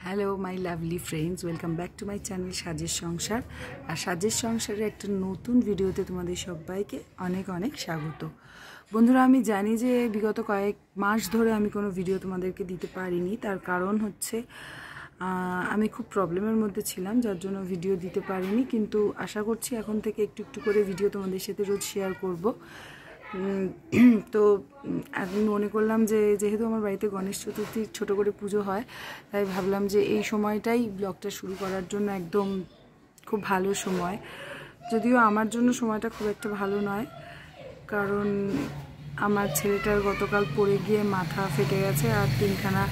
Hello my lovely friends, welcome back to my channel সাজের সংসার। আর সাজের সংসারের একটা নতুন ভিডিওতে তোমাদের সবাইকে অনেক অনেক স্বাগত। বন্ধুরা, আমি জানি যে বিগত কয়েক মাস ধরে আমি কোনো ভিডিও তোমাদেরকে দিতে পারিনি। তার কারণ হচ্ছে আমি খুব প্রবলেমের মধ্যে ছিলাম, যার জন্য ভিডিও দিতে পারিনি। কিন্তু আশা করছি এখন থেকে একটু একটু করে ভিডিও তোমাদের সাথে রোজ শেয়ার করব। তো আমি মনে করলাম যে যেহেতু আমার বাড়িতে গণেশ চতুর্থীর ছোটো করে পুজো হয়, তাই ভাবলাম যে এই সময়টাই ব্লগটা শুরু করার জন্য একদম খুব ভালো সময়। যদিও আমার জন্য সময়টা খুব একটা ভালো নয়, কারণ আমার ছেলেটার গতকাল পড়ে গিয়ে মাথা ফেটে গেছে আর 3খানা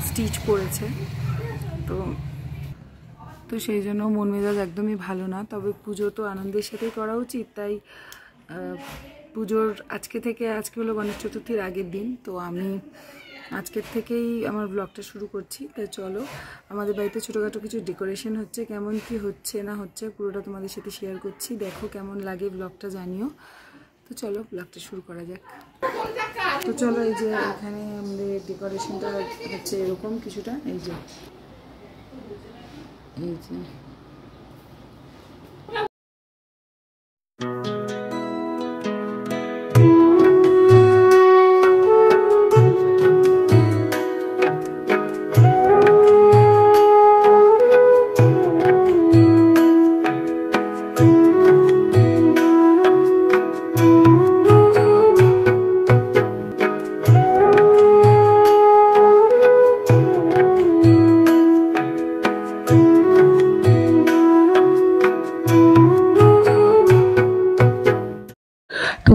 স্টিচ পড়েছে। তো সেই জন্য মন মেজাজ একদমই ভালো না। তবে পুজো তো আনন্দের সাথেই করা উচিত, তাই পুজোর আজকে হলো গণেশ চতুর্থীর আগের দিন। তো আমি আজকের থেকেই আমার ব্লগটা শুরু করছি। তাই চলো, আমাদের বাড়িতে ছোটোখাটো কিছু ডেকোরেশন হচ্ছে, কেমন কি হচ্ছে না হচ্ছে পুরোটা তোমাদের সাথে শেয়ার করছি। দেখো কেমন লাগে, ব্লগটা জানিও। তো চলো ব্লগটা শুরু করা যাক। তো চলো, এই যে এখানে আমাদের ডেকোরেশনটা হচ্ছে এরকম কিছুটা। এই যে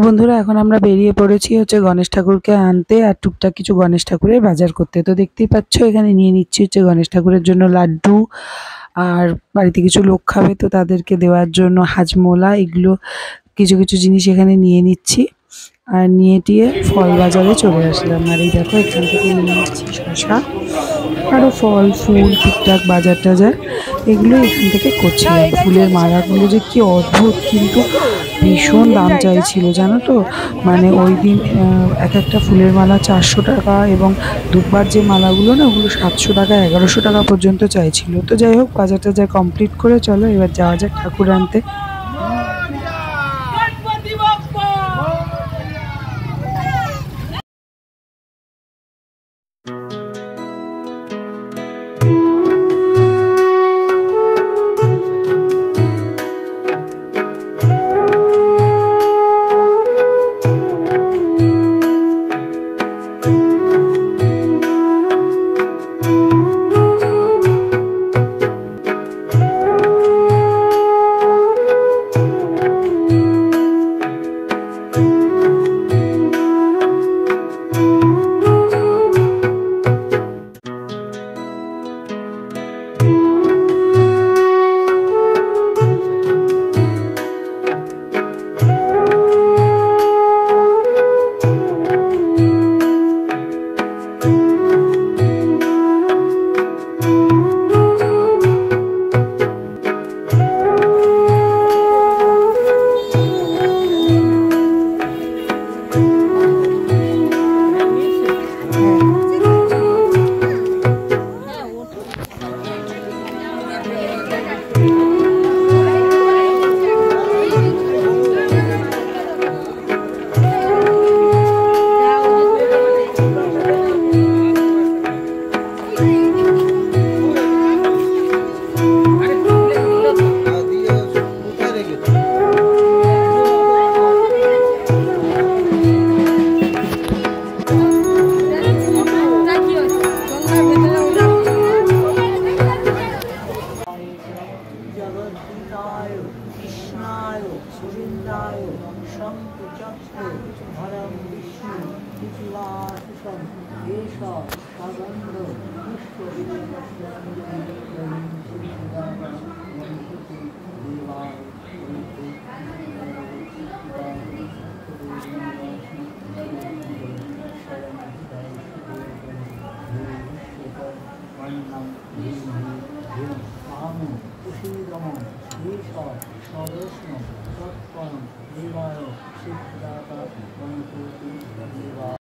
বন্ধুরা, এখন আমরা বেরিয়ে পড়েছি হচ্ছে গণেশ ঠাকুরকে আনতে আর টুকটাক কিছু গণেশ ঠাকুরের বাজার করতে। তো দেখতেই পাচ্ছ এখানে নিয়ে নিচ্ছি হচ্ছে গণেশ ঠাকুরের জন্য লাড্ডু, আর বাড়িতে কিছু লোক খাবে তো তাদেরকে দেওয়ার জন্য হাজমোলা, এগুলো কিছু কিছু জিনিস এখানে নিয়ে নিচ্ছি। আর নিয়ে টিয়ে ফল বাজারে চলে আসলাম। আর এই দেখো, এখান থেকে নিয়ে নিচ্ছি শশা, আরও ফল ফুল টুকটাক বাজার টাজার, এগুলো এখান থেকে করছিলাম। ফুলের মালাগুলো যে কি অদ্ভুত, কিন্তু ভীষণ দাম চাইছিল জানো তো। মানে ওই দিন এক একটা ফুলের মালা 400 টাকা, এবং দুবার যে মালাগুলো না, ওগুলো 700 টাকা 1100 টাকা পর্যন্ত চাইছিল। তো যাই হোক, বাজার টাজার কমপ্লিট করে চলো এবার যাওয়া যাক ঠাকুর আনতে। কুশীলদমন, ঈশ্বর সদস্য